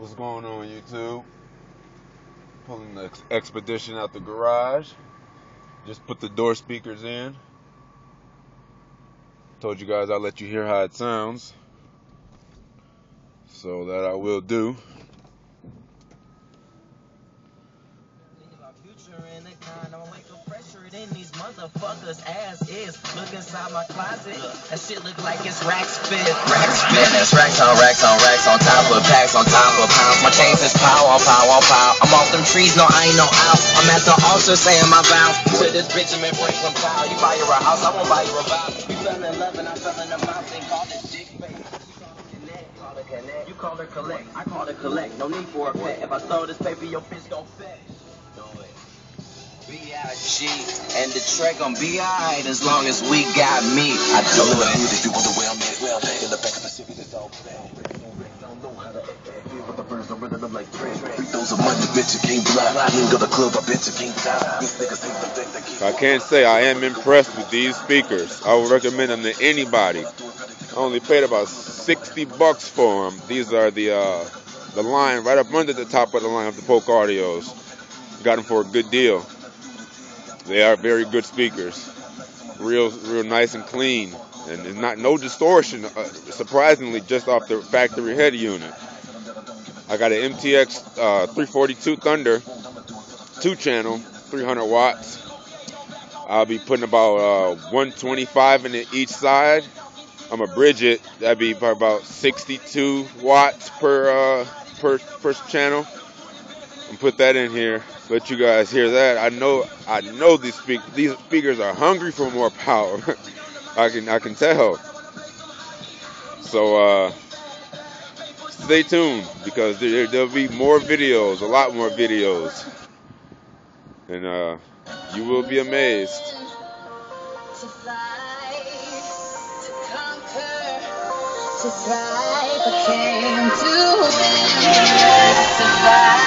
What's going on, YouTube? Pulling the Expedition out the garage. Just put the door speakers in. Told you guys I'll let you hear how it sounds. So that I will do. These motherfuckers ass is. Look inside my closet. That shit look like it's racks fit. That's racks on racks on racks on top of packs on top of pounds. My chains is pow on pow on pow. I'm off them trees, no I ain't no out. I'm at the altar saying my vows to this bitch and bring some pow. You buy her a house, I won't buy you a vow. You fell in love and I fell in the mouth. They call this dick face. You call her collect, I call her collect. No need for a pet. If I throw this paper, your bitch gon' fetch. B.I.G. and the track on B.I. as long as we got me. I do it. If you want the well made in the back of the city, that's all don't know how to act, but the birds are running them like trash. Those are money, bitch, you can't fly. You ain't go to the club, I bet you can't die. These niggas hate the fact that I can't say I am impressed with these speakers. I would recommend them to anybody. I only paid about $60 for them. These are the line right up under the top of the line of the Polk Audios. Got them for a good deal. They are very good speakers, real nice and clean, and no distortion. Surprisingly, just off the factory head unit. I got an MTX 342 Thunder, 2-channel, 300 watts. I'll be putting about 125 in each side. I'm gonna bridge it. That'd be about 62 watts per channel. And put that in here. Let you guys hear that. I know these speakers are hungry for more power. I can tell. So stay tuned because there'll be more videos, a lot more videos, and you will be amazed. To fight, to conquer, to thrive, I came to win, survive.